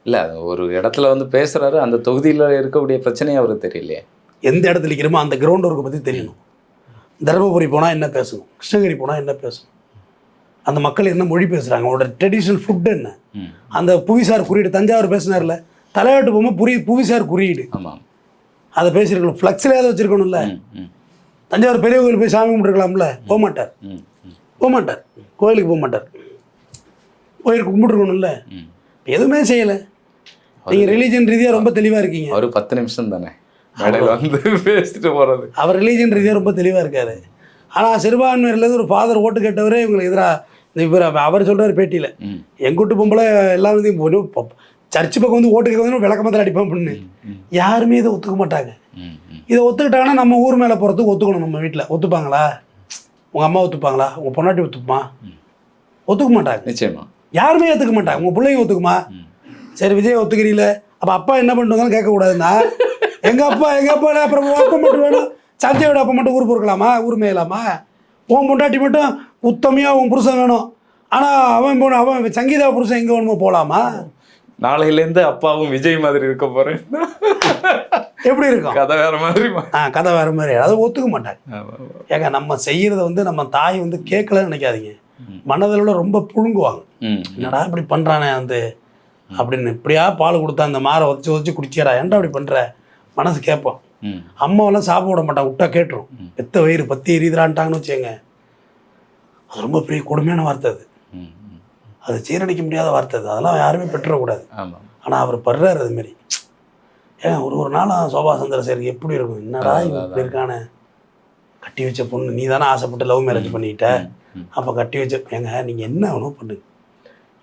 இல்லை ஒரு இடத்துல வந்து பேசுகிறாரு, அந்த தொகுதியில் இருக்கக்கூடிய பிரச்சனையே அவருக்கு தெரியலையே. எந்த இடத்துல நிற்கிறோமோ அந்த கிரவுண்ட் ஒர்க்கை பற்றி தெரியணும். தருமபுரி போனால் என்ன பேசணும், கிருஷ்ணகிரி போனால் என்ன பேசணும், அந்த மக்கள் என்ன மொழி பேசுகிறாங்க, அவங்களோட ட்ரெடிஷ்னல் ஃபுட்டு என்ன, அந்த புவிசார் குறியீடு தஞ்சாவூர் பேசினார்ல, தலையாட்டு போகும்போது புவிசார் குறியீடு ஆமாம், அதை பேசியிருக்கணும். ஃப்ளெக்ஸ்லேயாவது வச்சுருக்கணும்ல. தஞ்சாவூர் பெரிய கோயில் போய் சாமி கும்பிட்டுருக்கலாம்ல, போக மாட்டார், கோயிலுக்கு போக மாட்டார், கோயிலுக்கு கும்பிட்டுருக்கணும்ல, எதுவுமே செய்யலை. நீங்கள் ரிலீஜன் ரீதியாக ரொம்ப தெளிவாக இருக்கீங்க. ஒரு 10 நிமிஷம் தானே மேடையில் வந்து பேசிட்டு போகிறது. அவர் ரிலீஜன் ரீதியாக ரொம்ப தெளிவாக இருக்காரு. ஆனால் சிறுபான்மையிலேருந்து ஒரு ஃபாதர் ஓட்டு கேட்டவரே இவங்களுக்கு எதிராக இவர் அவர் சொல்கிறார் பேட்டியில், எங்கூட்டு பொம்பளை எல்லாரும் சர்ச்சு பக்கம் வந்து ஓட்டு கேட்க வந்து விளக்கமத்தில் அடிப்பான் அப்படின்னு. யாருமே இதை ஒத்துக்க மாட்டாங்க. இதை ஒத்துக்கிட்டாங்கன்னா நம்ம ஊர் மேலே போகிறதுக்கு ஒத்துக்கணும். நம்ம வீட்டில் ஒத்துப்பாங்களா? உங்கள் அம்மா ஒத்துப்பாங்களா? உங்கள் பொண்டாட்டி ஒத்துக்குமா? ஒத்துக்க மாட்டாங்க. நிச்சயமா யாருமே ஒத்துக்க மாட்டாங்க. உங்கள் பிள்ளைங்க ஒத்துக்குமா? சரி விஜய் ஒத்துக்கிறீங்கள, அப்போ அப்பா என்ன பண்ணிட்டு வந்தாலும் கேட்கக்கூடாதுன்னா எங்கள் அப்பா அப்புறம் அப்பா மட்டும் வேணும், சஞ்சயோட அப்பா மட்டும் ஊர் பொறுக்கலாமா, ஊர் மேயலாமா? உன் பொண்டாட்டி மட்டும் உத்தமையாக உன் புருஷன் வேணும், ஆனால் அவன் சங்கீதா புருஷன் எங்கே வேணுமோ போகலாமா? நாளையிலேருந்து அப்பாவும் விஜய் மாதிரி இருக்க போகிறேன். எப்படி இருக்கும்? கதை வேறு மாதிரி. கதை வேறு மாதிரி. அதை ஒத்துக்க மாட்டாங்க. ஏங்க நம்ம செய்கிறத வந்து நம்ம தாய் வந்து கேட்கலன்னு நினைக்காதீங்க. மனதில் ரொம்ப புழுங்குவாங்க. என்னடா இப்படி பண்ணுறானே வந்து அப்படின்னு. இப்படியா பால் கொடுத்தா அந்த மாரை வச்சு குடிச்சிடா, ஏன்டா அப்படி பண்ணுற மனசு கேட்போம். அம்மாவெல்லாம் சாப்பிட விட மாட்டாங்க, விட்டா கேட்டுரும். பெத்த வயிறு பத்தி எரியுதுறான்ட்டாங்கன்னு வச்சுங்க, அது ரொம்ப பெரிய கொடுமையான வார்த்தை. அது ஜீரணிக்க முடியாத வார்த்தை. அதெல்லாம் யாருமே பெற்றுடக்கூடாது. ஆனால் அவர் படுறாரு அதுமாரி. ஏன் ஒரு நாளும் சோபா சந்திரசேகருக்கு எப்படி இருக்கும், என்னடா இப்படி இருக்கானே, கட்டி வச்ச பொண்ணு நீ தானே ஆசைப்பட்டு லவ் மேரேஜ் பண்ணிக்கிட்ட, அப்போ கட்டி வச்ச ஏங்க நீங்கள் என்ன வேணும் பண்ணுங்க,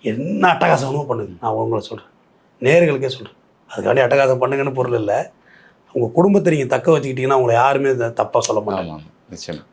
என்ன அட்டகாசம் வேணும் பண்ணுங்க. நான் உங்களை சொல்கிறேன், நேர்களுக்கே சொல்கிறேன். அதுக்காண்டி அட்டகாசம் பண்ணுங்கன்னு பொருள் இல்லை. உங்கள் குடும்பத்தை நீங்கள் தக்க வச்சுக்கிட்டீங்கன்னா உங்களை யாருமே தப்பாக சொல்ல மாட்டாங்க. நிச்சயம்.